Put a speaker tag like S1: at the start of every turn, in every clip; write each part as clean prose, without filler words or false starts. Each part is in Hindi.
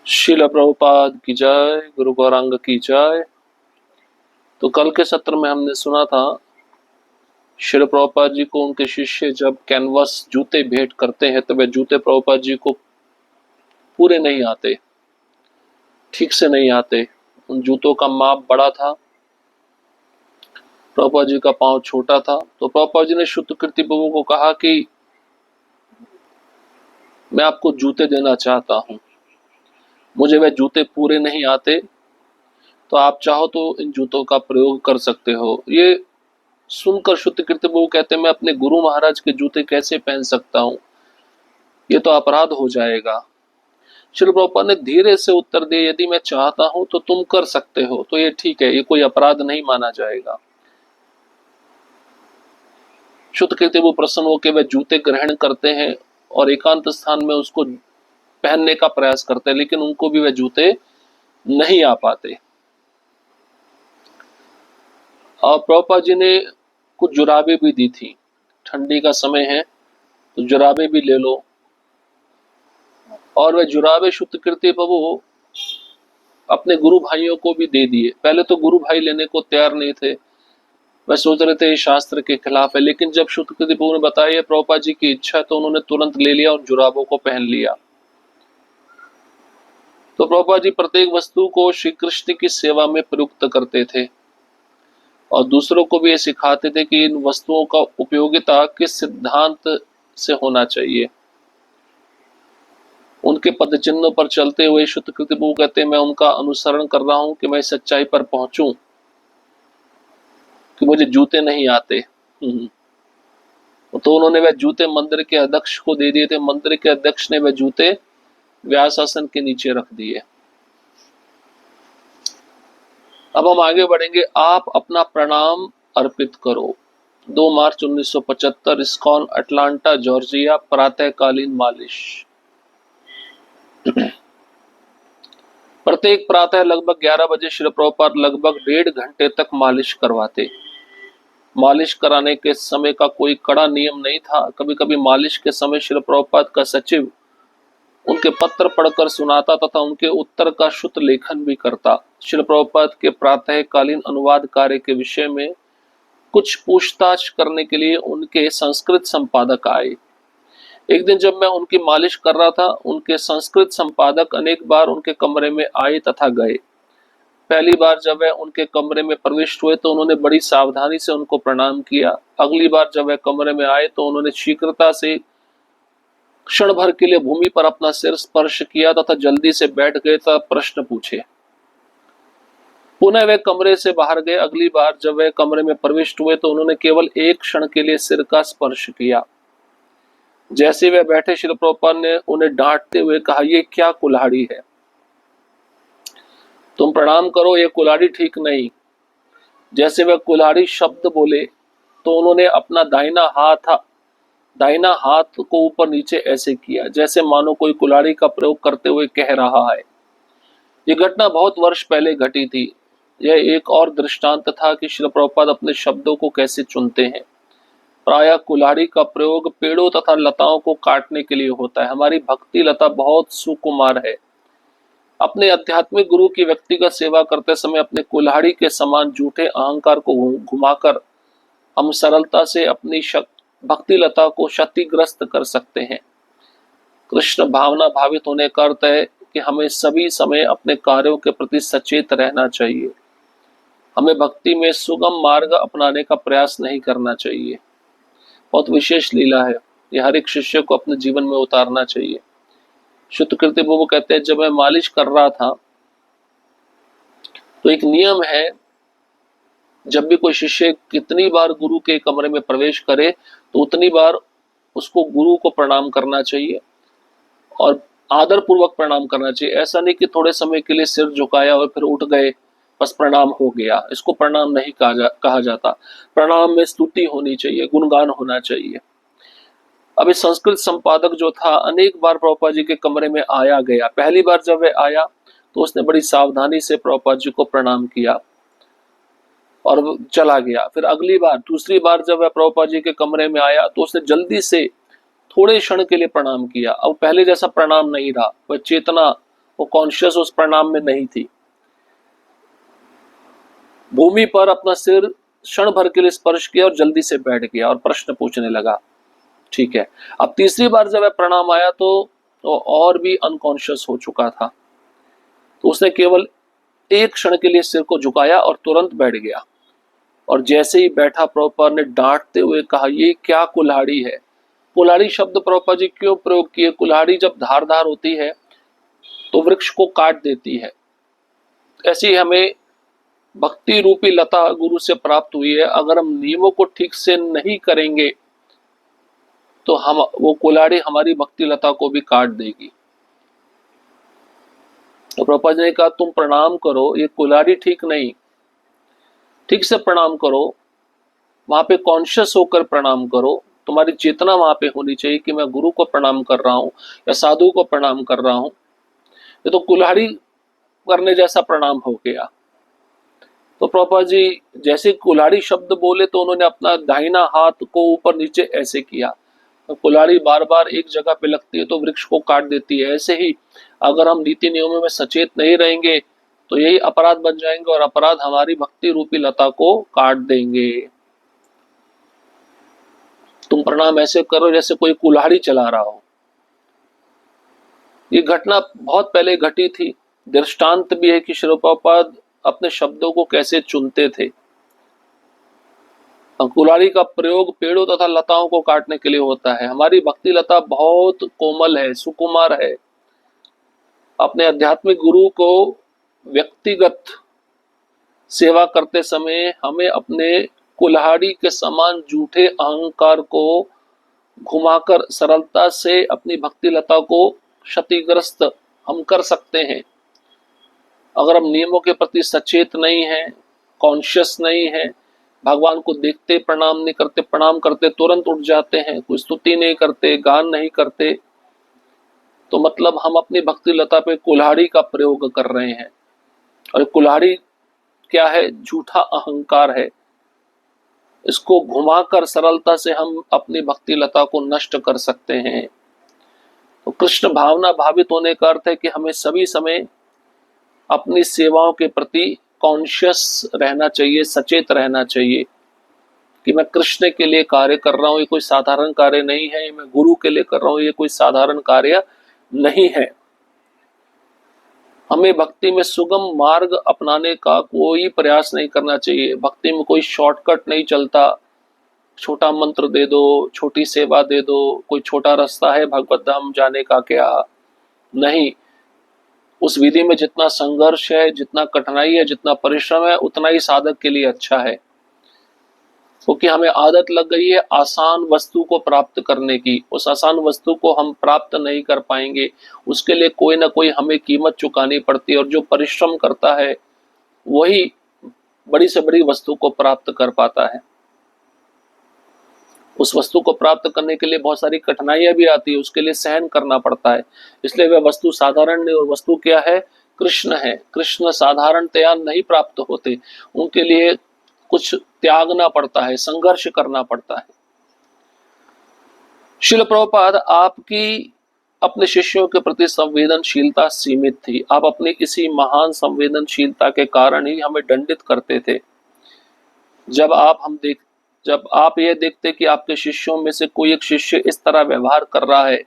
S1: शिल प्रभुपाद की जय, गुरु गौरांग की जय। तो कल के सत्र में हमने सुना था शिल प्रभुपाद जी को उनके शिष्य जब कैनवस जूते भेंट करते हैं तो वे जूते प्रभुपाद जी को पूरे नहीं आते, ठीक से नहीं आते। उन जूतों का माप बड़ा था, प्रभुपाद जी का पांव छोटा था। तो प्रभुपाद जी ने शुद्ध कीर्ति प्रभु को कहा कि मैं आपको जूते देना चाहता हूं, मुझे वे जूते पूरे नहीं आते, तो आप चाहो तो इन जूतों का प्रयोग कर सकते हो। ये सुनकर शुद्ध कीर्ति प्रभु कहते हैं मैं अपने गुरु महाराज के जूते कैसे पहन सकता हूं, ये तो अपराध हो जाएगा। श्री प्रभुपाद ने धीरे से उत्तर दिया, यदि मैं चाहता हूं तो तुम कर सकते हो, तो ये ठीक है, ये कोई अपराध नहीं माना जाएगा। शुद्ध कीर्ति प्रभु प्रसन्न होकर वे जूते ग्रहण करते हैं और एकांत स्थान में उसको पहनने का प्रयास करते हैं, लेकिन उनको भी वे जूते नहीं आ पाते। और प्रभुपाद जी ने कुछ जुराबे भी दी थी, ठंडी का समय है तो जुराबे भी ले लो। और वे जुराबे शुद्ध कीर्ति प्रभु अपने गुरु भाइयों को भी दे दिए। पहले तो गुरु भाई लेने को तैयार नहीं थे, वह सोच रहे थे शास्त्र के खिलाफ है, लेकिन जब शुद्ध कीर्ति प्रभु ने बताया प्रभुपाद जी की इच्छा, तो उन्होंने तुरंत ले लिया और जुराबों को पहन लिया। तो प्रभुपाद जी प्रत्येक वस्तु को श्री कृष्ण की सेवा में प्रयुक्त करते थे और दूसरों को भी ये सिखाते थे कि इन वस्तुओं का उपयोगिता किस सिद्धांत से होना चाहिए। उनके पद चिन्हों पर चलते हुए शुद्ध कीर्ति प्रभु कहते हैं मैं उनका अनुसरण कर रहा हूं कि मैं सच्चाई पर पहुंचूं, कि मुझे जूते नहीं आते। तो उन्होंने वह जूते मंदिर के अध्यक्ष को दे दिए थे। मंदिर के अध्यक्ष ने वह जूते व्यासासन के नीचे रख दिए। अब हम आगे बढ़ेंगे। आप अपना प्रणाम अर्पित करो। 2 मार्च 1975, इस्कॉन, अटलांटा, जॉर्जिया। प्रातःकालीन मालिश। प्रत्येक प्रातः लगभग 11 बजे श्री प्रभुपाद लगभग 1.5 घंटे तक मालिश करवाते। मालिश कराने के समय का कोई कड़ा नियम नहीं था। कभी कभी मालिश के समय श्री प्रभुपाद का सचिव उनके पत्र पढ़कर सुनाता तथा उनके उत्तर का शुद्ध लेखन भी करता। श्री प्रभुपाद के प्रातःकालीन अनुवाद कार्य के विषय में कुछ पूछताछ करने के लिए उनके संस्कृत संपादक आए। एक दिन जब मैं उनकी मालिश कर रहा था, उनके संस्कृत संपादक अनेक बार उनके कमरे में आए तथा गए। पहली बार जब वह उनके कमरे में प्रविष्ट हुए तो उन्होंने बड़ी सावधानी से उनको प्रणाम किया। अगली बार जब वह कमरे में आए तो उन्होंने शीघ्रता से क्षण भर के लिए भूमि पर अपना सिर स्पर्श किया तथा जल्दी से बैठ गए तथा प्रश्न पूछे। पुनः वे कमरे से बाहर गए। अगली बार जब वे कमरे में प्रविष्ट हुए तो उन्होंने केवल एक क्षण के लिए सिर का स्पर्श किया। जैसे वे बैठे, श्री प्रभुपाद ने उन्हें डांटते हुए कहा, ये क्या कुल्हाड़ी है, तुम प्रणाम करो, ये कुल्हाड़ी ठीक नहीं। जैसे वे कुल्हाड़ी शब्द बोले तो उन्होंने अपना दाहिना हाथ को ऊपर नीचे ऐसे किया, जैसे मानो कोई कुल्हाड़ी का प्रयोग करते हुए कह रहा है। ये घटना बहुत वर्ष पहले घटी थी। यह एक और दृष्टांत था कि श्री प्रभुपाद अपने शब्दों को कैसे चुनते हैं। प्रायः कुल्हाड़ी का प्रयोग पेड़ों तथा लताओं को काटने के लिए होता है। हमारी भक्ति लता बहुत सुकुमार है। अपने आध्यात्मिक गुरु की व्यक्तिगत सेवा करते समय अपने कुल्हाड़ी के समान झूठे अहंकार को घुमाकर हम सरलता से अपनी भक्ति लता को क्षतिग्रस्त कर सकते हैं। कृष्ण भावना भावित होने का अर्थ है कि हमें सभी समय अपने कार्यों के प्रति सचेत रहना चाहिए। हमें भक्ति में सुगम मार्ग अपनाने का प्रयास नहीं करना चाहिए। बहुत विशेष लीला है, यह हर एक शिष्य को अपने जीवन में उतारना चाहिए। शुद्ध कीर्ति प्रभु कहते हैं जब मैं मालिश कर रहा था तो एक नियम है, जब भी कोई शिष्य कितनी बार गुरु के कमरे में प्रवेश करे तो उतनी बार उसको गुरु को प्रणाम करना चाहिए और आदर पूर्वक प्रणाम करना चाहिए। ऐसा नहीं कि थोड़े समय के लिए सिर झुकाया और फिर उठ गए, बस प्रणाम हो गया। इसको प्रणाम नहीं कहा जाता। प्रणाम में स्तुति होनी चाहिए, गुणगान होना चाहिए। अब इस संस्कृत संपादक जो था अनेक बार प्रभुपाद जी के कमरे में आया गया। पहली बार जब वह आया तो उसने बड़ी सावधानी से प्रभुपाद जी को प्रणाम किया और चला गया। फिर अगली बार, दूसरी बार जब वह प्रभुपाद जी के कमरे में आया तो उसने जल्दी से थोड़े क्षण के लिए प्रणाम किया। अब पहले जैसा प्रणाम नहीं रहा, वह चेतना वो कॉन्शियस उस प्रणाम में नहीं थी। भूमि पर अपना सिर क्षण भर के लिए स्पर्श किया और जल्दी से बैठ गया और प्रश्न पूछने लगा। ठीक है, अब तीसरी बार जब वह प्रणाम आया तो वो और भी अनकॉन्शियस हो चुका था। तो उसने केवल एक क्षण के लिए सिर को झुकाया और तुरंत बैठ गया। और जैसे ही बैठा प्रभुपाद ने डांटते हुए कहा, ये क्या कुल्हाड़ी है। कुल्हाड़ी शब्द प्रभुपाद जी क्यों प्रयोग किए? कुल्हाड़ी जब धारदार होती है तो वृक्ष को काट देती है। ऐसी हमें भक्ति रूपी लता गुरु से प्राप्त हुई है। अगर हम नियमों को ठीक से नहीं करेंगे तो हम वो कुल्हाड़ी हमारी भक्ति लता को भी काट देगी। तो प्रभुपाद जी ने कहा, तुम प्रणाम करो, ये कुल्हाड़ी ठीक नहीं, ठीक से प्रणाम करो, वहां पे कॉन्शियस होकर प्रणाम करो। तुम्हारी चेतना वहां पे होनी चाहिए कि मैं गुरु को प्रणाम कर रहा हूं या साधु को प्रणाम कर रहा हूं। ये तो कुल्हाड़ी करने जैसा प्रणाम हो गया। तो प्रभुपाद जी जैसे कुल्हाड़ी शब्द बोले तो उन्होंने अपना दाहिना हाथ को ऊपर नीचे ऐसे किया। तो कुल्हाड़ी बार बार एक जगह पे लगती है तो वृक्ष को काट देती है। ऐसे ही अगर हम नीति नियमों में सचेत नहीं रहेंगे तो यही अपराध बन जाएंगे और अपराध हमारी भक्ति रूपी लता को काट देंगे। तुम प्रणाम ऐसे करो जैसे कोई कुल्हाड़ी चला रहा हो। ये घटना बहुत पहले घटी थी। दृष्टांत भी है कि श्री प्रभुपाद अपने शब्दों को कैसे चुनते थे। कुल्हाड़ी का प्रयोग पेड़ों तथा लताओं को काटने के लिए होता है। हमारी भक्ति लता बहुत कोमल है, सुकुमार है। अपने आध्यात्मिक गुरु को व्यक्तिगत सेवा करते समय हमें अपने कुल्हाड़ी के समान झूठे अहंकार को घुमाकर सरलता से अपनी भक्ति लता को क्षतिग्रस्त हम कर सकते हैं। अगर हम नियमों के प्रति सचेत नहीं हैं, कॉन्शियस नहीं हैं, भगवान को देखते प्रणाम नहीं करते, प्रणाम करते तुरंत उठ जाते हैं, कोई स्तुति नहीं करते, गान नहीं करते, तो मतलब हम अपनी भक्ति लता पे कुल्हाड़ी का प्रयोग कर रहे हैं। और कुल्हाड़ी क्या है? झूठा अहंकार है। इसको घुमाकर सरलता से हम अपनी भक्ति लता को नष्ट कर सकते हैं। तो कृष्ण भावना भावित होने का अर्थ है कि हमें सभी समय अपनी सेवाओं के प्रति कॉन्शियस रहना चाहिए, सचेत रहना चाहिए कि मैं कृष्ण के लिए कार्य कर रहा हूं। ये कोई साधारण कार्य नहीं है। मैं गुरु के लिए कर रहा हूं, ये कोई साधारण कार्य नहीं है। हमें भक्ति में सुगम मार्ग अपनाने का कोई प्रयास नहीं करना चाहिए। भक्ति में कोई शॉर्टकट नहीं चलता। छोटा मंत्र दे दो, छोटी सेवा दे दो, कोई छोटा रास्ता है भगवत धाम जाने का क्या? नहीं। उस विधि में जितना संघर्ष है, जितना कठिनाई है, जितना परिश्रम है, उतना ही साधक के लिए अच्छा है। क्योंकि हमें आदत लग गई है आसान वस्तु को प्राप्त करने की। उस आसान वस्तु को हम प्राप्त नहीं कर पाएंगे। उसके लिए कोई ना कोई हमें कीमत चुकानी पड़ती है। और जो परिश्रम करता है वही बड़ी से बड़ी वस्तु को प्राप्त कर पाता है। उस वस्तु को प्राप्त करने के लिए बहुत सारी कठिनाइयां भी आती है, उसके लिए सहन करना पड़ता है। इसलिए वह वस्तु साधारण नहीं। और वस्तु क्या है? कृष्ण है। कृष्ण साधारणतया नहीं प्राप्त होते, उनके लिए कुछ त्यागना पड़ता है, संघर्ष करना पड़ता है। श्रील प्रभुपाद आपकी अपने शिष्यों के प्रति संवेदनशीलता सीमित थी। आप अपनी इसी महान संवेदनशीलता के कारण ही हमें दंडित करते थे। जब आप ये देखते कि आपके शिष्यों में से कोई एक शिष्य इस तरह व्यवहार कर रहा है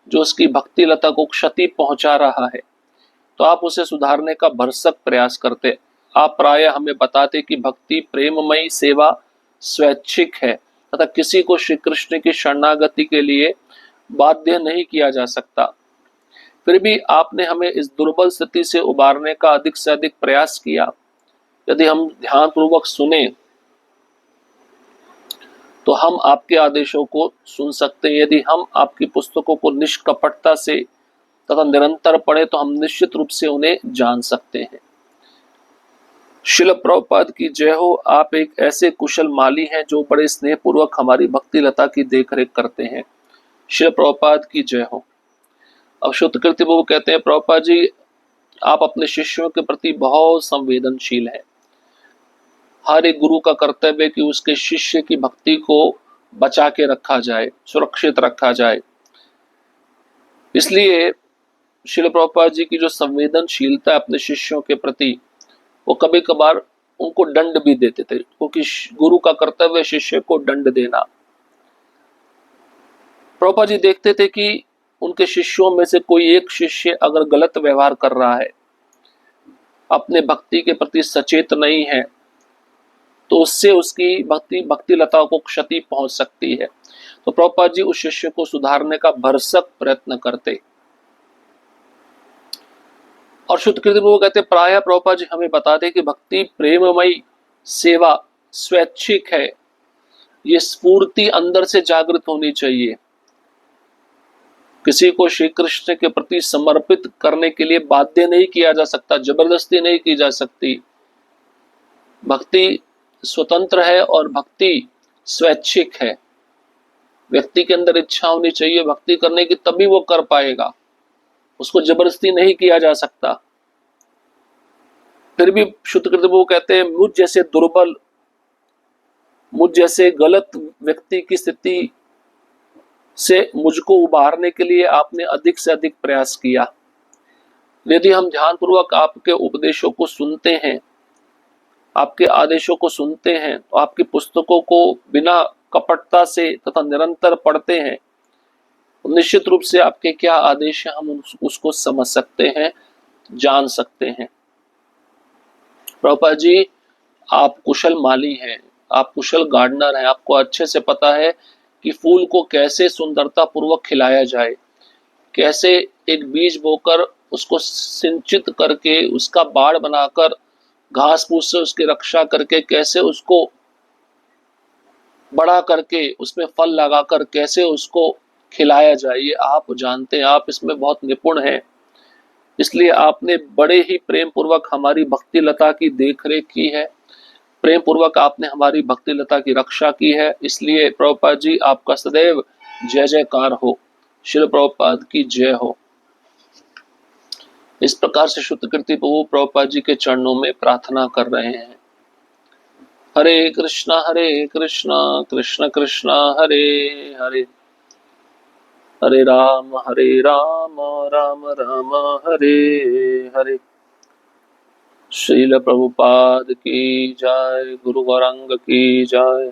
S1: जो उसकी भक्ति लता को क्षति पहुंचा रहा है, तो आप उसे सुधारने का भरसक प्रयास करते। आप प्रायः हमें बताते कि भक्ति प्रेममयी सेवा स्वैच्छिक है तथा किसी को श्री कृष्ण की शरणागति के लिए बाध्य नहीं किया जा सकता। फिर भी आपने हमें इस दुर्बल स्थिति से उबारने का अधिक से अधिक प्रयास किया। यदि हम ध्यानपूर्वक सुने तो हम आपके आदेशों को सुन सकते हैं। यदि हम आपकी पुस्तकों को निष्कपटता से तथा निरंतर पढ़े तो हम निश्चित रूप से उन्हें जान सकते हैं। श्रील प्रभुपाद की जय हो। आप एक ऐसे कुशल माली हैं जो बड़े स्नेहपूर्वक हमारी भक्ति लता की देखरेख करते हैं। श्रील प्रभुपाद की जय हो। अब श्रुतकीर्ति बाबू कहते हैं, प्रभुपाद जी आप अपने शिष्यों के प्रति बहुत संवेदनशील हैं। हर एक गुरु का कर्तव्य है कि उसके शिष्य की भक्ति को बचा के रखा जाए, सुरक्षित रखा जाए। इसलिए श्रील प्रभुपाद जी की जो संवेदनशीलता है अपने शिष्यों के प्रति, वो कभी कभार उनको दंड भी देते थे, क्योंकि गुरु का कर्तव्य शिष्य को दंड देना। प्रभुपाद जी देखते थे कि उनके शिष्यों में से कोई एक शिष्य अगर गलत व्यवहार कर रहा है, अपने भक्ति के प्रति सचेत नहीं है, तो उससे उसकी भक्ति लता को क्षति पहुंच सकती है। तो प्रभुपाद जी उस शिष्य को सुधारने का भरसक प्रयत्न करते। और शुद्ध कीर्ति प्रभु कहते प्राय प्रभुपाद जी हमें बताते कि भक्ति प्रेममयी सेवा स्वैच्छिक है, ये स्फूर्ति अंदर से जागृत होनी चाहिए। किसी को श्री कृष्ण के प्रति समर्पित करने के लिए बाध्य नहीं किया जा सकता, जबरदस्ती नहीं की जा सकती। भक्ति स्वतंत्र है और भक्ति स्वैच्छिक है। व्यक्ति के अंदर इच्छा होनी चाहिए भक्ति करने की, तभी वो कर पाएगा, उसको जबरदस्ती नहीं किया जा सकता। फिर भी शुद्ध कीर्ति प्रभु कहते हैं मुझ जैसे दुर्बल, मुझ जैसे गलत व्यक्ति की स्थिति से मुझको उबारने के लिए आपने अधिक से अधिक प्रयास किया। यदि हम ध्यानपूर्वक आपके उपदेशों को सुनते हैं, आपके आदेशों को सुनते हैं, तो आपकी पुस्तकों को बिना कपटता से तथा निरंतर पढ़ते हैं, तो निश्चित रूप से आपके क्या आदेश हैं हम उसको समझ सकते हैं, जान सकते हैं। प्रभुपाद जी आप कुशल माली हैं, आप कुशल गार्डनर हैं, आपको अच्छे से पता है कि फूल को कैसे सुंदरता पूर्वक खिलाया जाए, कैसे एक बीज बोकर उसको सिंचित करके उसका बाड़ बनाकर घास फूस से उसकी रक्षा करके कैसे उसको बड़ा करके उसमें फल लगाकर कैसे उसको खिलाया जाए, ये आप जानते हैं, आप इसमें बहुत निपुण हैं। इसलिए आपने बड़े ही प्रेम पूर्वक हमारी भक्ति लता की देखरेख की है, प्रेम पूर्वक आपने हमारी भक्ति लता की रक्षा की है। इसलिए प्रभुपाद जी आपका सदैव जय जयकार हो, श्री प्रभुपाद की जय हो। इस प्रकार से शुद्ध कीर्ति प्रभु प्रभुपाद जी के चरणों में प्रार्थना कर रहे हैं। हरे कृष्णा कृष्ण कृष्ण हरे हरे, हरे राम राम राम हरे हरे। श्रील प्रभुपाद की जय, गुरु गौरांग की जय।